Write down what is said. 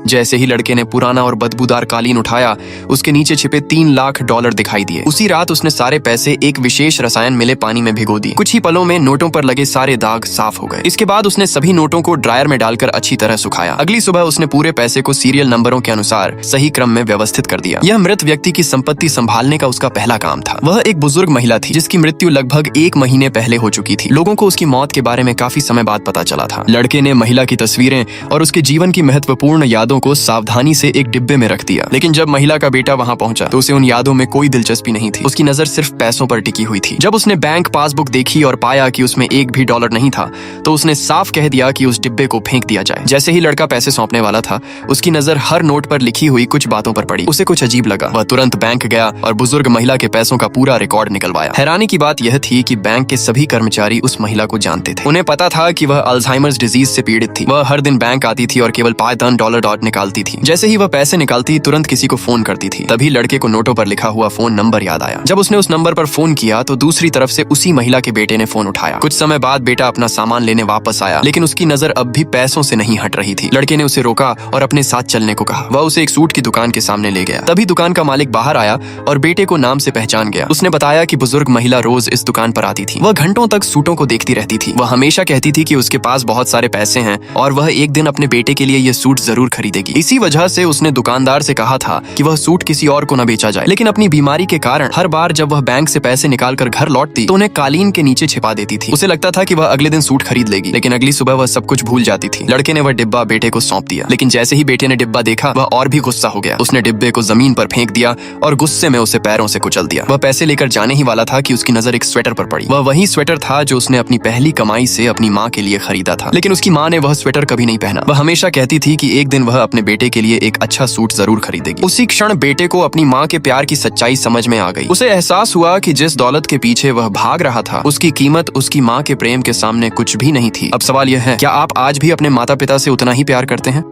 जैसे ही लड़के ने पुराना और बदबूदार कालीन उठाया, उसके नीचे छिपे 3 लाख डॉलर दिखाई दिए। उसी रात उसने सारे पैसे एक विशेष रसायन मिले पानी में भिगो दिए। कुछ ही पलों में नोटों पर लगे सारे दाग साफ हो गए। इसके बाद उसने सभी नोटों को ड्रायर में डालकर अच्छी तरह सुखाया। अगली सुबह उसने पूरे पैसे को सीरियल नंबरों के अनुसार सही क्रम में व्यवस्थित कर दिया। यह मृत व्यक्ति की संपत्ति संभालने का उसका पहला काम था। वह एक बुजुर्ग महिला थी जिसकी मृत्यु लगभग 1 महीने पहले हो चुकी थी। लोगों को उसकी मौत के बारे में काफी समय बाद पता चला था। लड़के ने महिला की तस्वीरें और उसके जीवन की महत्वपूर्ण यादों को सावधानी से एक डिब्बे में रख दिया। लेकिन जब महिला का बेटा वहां पहुंचा तो उसे उन यादों में कोई दिलचस्पी नहीं थी। उसकी नजर सिर्फ पैसों पर टिकी हुई थी। जब उसने बैंक पासबुक देखी और पाया कि उसमें एक भी डॉलर नहीं था तो उसने साफ कह दिया कि उस डिब्बे को फेंक दिया जाए। जैसे ही लड़का पैसे सौंपने वाला था, उसकी नजर हर नोट पर लिखी हुई कुछ बातों पर पड़ी। उसे कुछ अजीब लगा। वह तुरंत बैंक गया और बुजुर्ग महिला के पैसों का पूरा रिकॉर्ड निकलवाया। हैरानी की बात यह थी कि बैंक के सभी कर्मचारी उस महिला को जानते थे। उन्हें पता था कि वह अल्जाइमर्स डिजीज से पीड़ित थी। वह हर दिन बैंक आती थी और केवल $5 निकालती थी। जैसे ही वह पैसे निकालती तुरंत किसी को फोन करती थी। तभी लड़के को नोटों पर लिखा हुआ फोन नंबर याद आया। जब उसने उस नंबर पर फोन किया तो दूसरी तरफ से उसी महिला के बेटे ने फोन उठाया। कुछ समय बाद बेटा अपना सामान लेने वापस आया, लेकिन उसकी नजर अब भी पैसों से नहीं हट रही थी। लड़के ने उसे रोका और अपने साथ चलने को कहा। वह उसे एक सूट की दुकान के सामने ले गया। तभी दुकान का मालिक बाहर आया और बेटे को नाम से पहचान गया। उसने बताया कि बुजुर्ग महिला रोज इस दुकान पर आती थी। वह घंटों तक सूटों को देखती रहती थी। वह हमेशा कहती थी कि उसके पास बहुत सारे पैसे हैं और वह एक दिन अपने बेटे के लिए यह सूट जरूर खरीदेगी। इसी वजह से उसने दुकानदार से कहा था कि वह सूट किसी और को न बेचा जाए। लेकिन अपनी बीमारी के कारण हर बार जब वह बैंक से पैसे निकालकर घर लौटती तो उन्हें कालीन के नीचे छिपा देती थी। उसे लगता था कि वह अगले दिन सूट खरीद लेगी, लेकिन अगली सुबह वह सब कुछ भूल जाती थी। लड़के ने वह डिब्बा बेटे को सौंप दिया, लेकिन जैसे ही बेटे ने डिब्बा देखा वह और भी गुस्सा हो गया। उसने डिब्बे को जमीन पर फेंक दिया और गुस्से में उसे पैरों से कुचल दिया। वह पैसे लेकर जाने ही वाला था कि उसकी नजर एक स्वेटर पर पड़ी। वह वही स्वेटर था जो उसने अपनी पहली कमाई से अपनी माँ के लिए खरीदा था। लेकिन उसकी माँ ने वह स्वेटर कभी नहीं पहना। वह हमेशा कहती थी कि एक दिन वह अपने बेटे के लिए एक अच्छा सूट जरूर खरीदेगी। उसी क्षण बेटे को अपनी माँ के प्यार की सच्चाई समझ में आ गई। उसे एहसास हुआ कि जिस दौलत के पीछे वह भाग रहा था उसकी कीमत उसकी माँ के प्रेम के सामने कुछ भी नहीं थी। अब सवाल यह है, क्या आप आज भी अपने माता पिता से उतना ही प्यार करते हैं?